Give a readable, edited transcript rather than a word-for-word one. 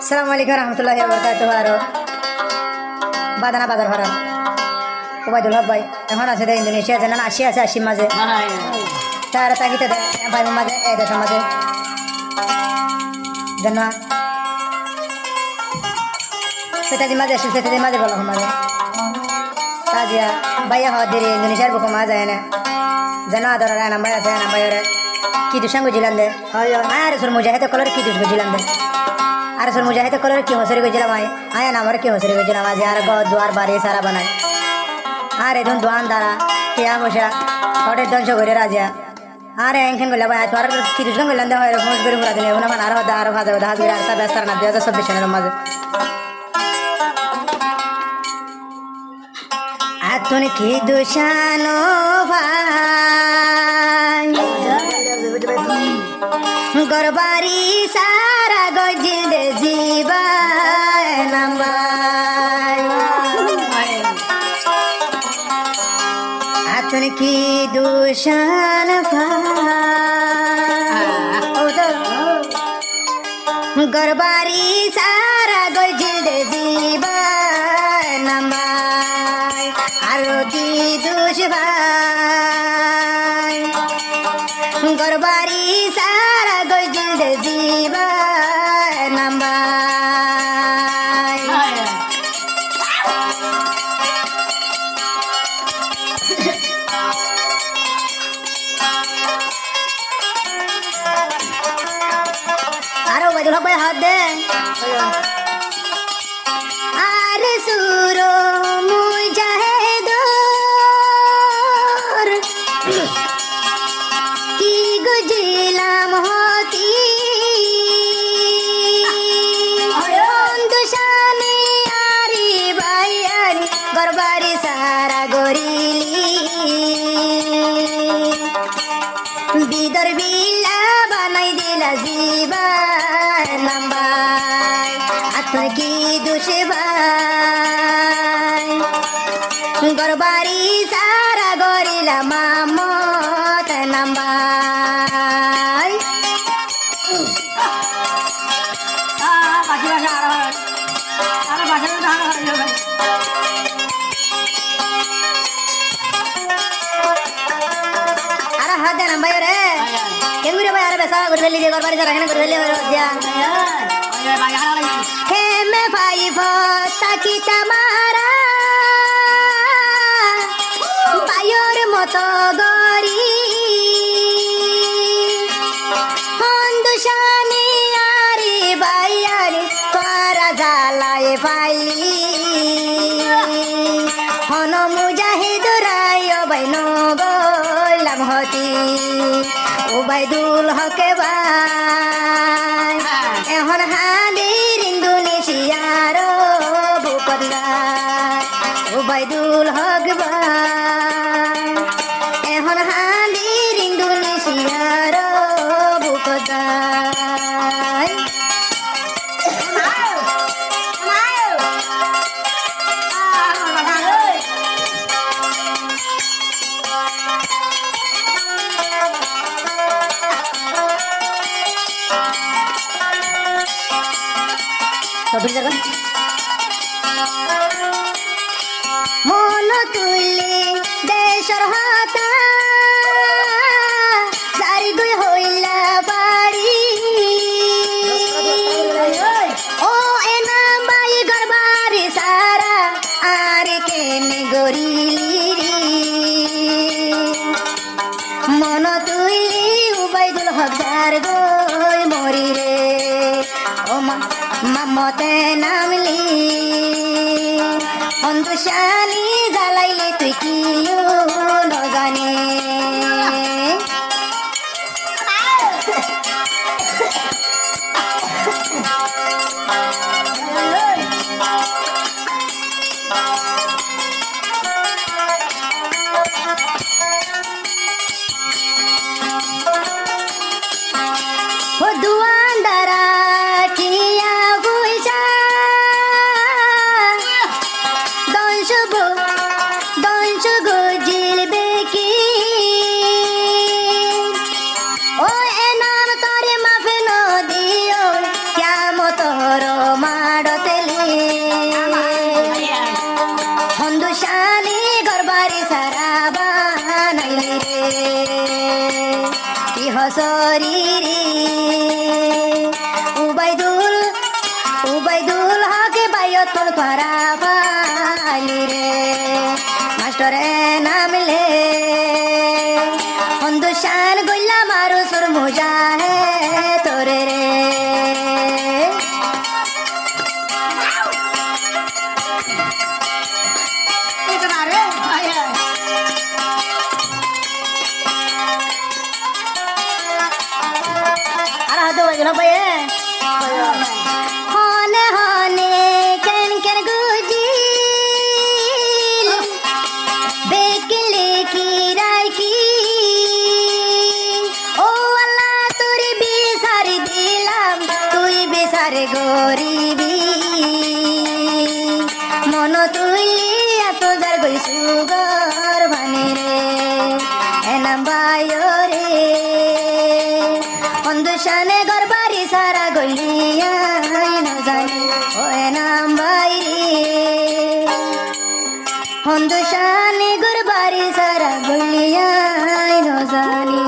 আসসালামু আলাইকুম রহমতুল্লাহি ওয়া বারাকাতুহু। আরো বাদানা বাজার হারাম ওবায়দুল হক ভাই এখন আছে দে ইন্দোনেশিয়া জানান 80 আছে 80 মাঝে তার তাগিতে দে ভাই মাঝে এই দেশের মাঝে জানা সেটা দি মাঝে সেটা দি মাঝে বলা মাঝে তাজিয়া ভাইয়া হওয়া দেরি ইন্দোনেশিয়ার বুকো মা যায় না জানা আদর আর নাম্বার আছে নাম্বার কি দুশাঙ্গ জিলান দে আর সুর মুজাহিদ কলর কি দুশ জিলান দে আর সুর মুজাহিদ কলর কি হসরি গজিলাম আয়া নামর কি হসরি গজিলাম আজ আর গো দুয়ার বাড়ি সারা বানাই আর এদুন দোয়ান দ্বারা টিয়া বসা হটের ধ্বংস করে রাজা আর এখান করলে ভাই তোর কি দুশাঙ্গ গেলাম দে হয় ফোন করে ঘুরা দিলে এখন আর আরো ভাজা ভাজা হাজির আর ব্যস্ত না 2024 সালের মাঝে আতুন কি দুশানো ভাই গরবারি সারা গজিল দে জীবা নাম্বাই আতুন কি দুশান ভাই গরবারি সারা গজিল দে জীবা নাম্বাই আরো কি দুশ ভাই গরবারি সারা গজিল দে জীবা নাম্বাই আরো ওবায়দুল হক ভাই হাত দে আর সুরো মুজাহিদর কি গজিলাম হতি দুশানি আরি ভাই আরি গরবারি সারা গরিলি বিদর বিল্লা বানাই দিলা জীবা নাম্বাই আতুন কি দুশে ভাই গরবারি সারা গরিলা মামত নাম্বাই আর হাত দে নাম্বাই রে কেঙ্গুরে ভাই আর বেসা করে ফেলি দিয়ে গরবারি সারা এখানে করে ফেলি দিয়া খেমে ভাই ফতাকি তামারা বায়ুর মতো গরি হন্দুশানি আরে বাইয়ারে তোরা জ্বালায় ফাইলি হন মুজাহিদ রায় বাই নগলাম হতি ওবায়দুল হকে ভাই এখন হাদির ইন্দোনেশিয়ার ভূপতগায় ওবায়দুল হক ভাই এখন হাদির ইন্দোনেশিয়ার ভূপতগায় মন তুলি দেশর হাতা চারি দুই হইলা বাড়ি ও এনা বাই গরবারি সারা আর কেনে গরিলি মন তুলি ওবায়দুল হক যার গই মরি রে ও মামতে নামলি হন্দুশানি জ্বালাইলে তুই কিও নজানে ও দুয়ান্দারা টিয়া বুইজা দংশ গজিল বেকি যতন পারা পালি রে মাস্টরে নামলে হিন্দুস্তান গইলা মারু সুর মুজা হে তোরে রে আর হাতে বাজলো ভাই হনে হনে কেন কেন গুজিল বেকিলে কি রায় কি ও আল্লাহ তোর বিচার দিলাম তুই বিচার গরিবি মন তুইলি এত যার গই সুগর ভানে রে এনাম বায়ো রে হিন্দুস্তানে গরবারি সারা গলিয়া জানি ও এনাম বাইরে হিন্দুস্তানে গরবারি সারা গলিয়া জানি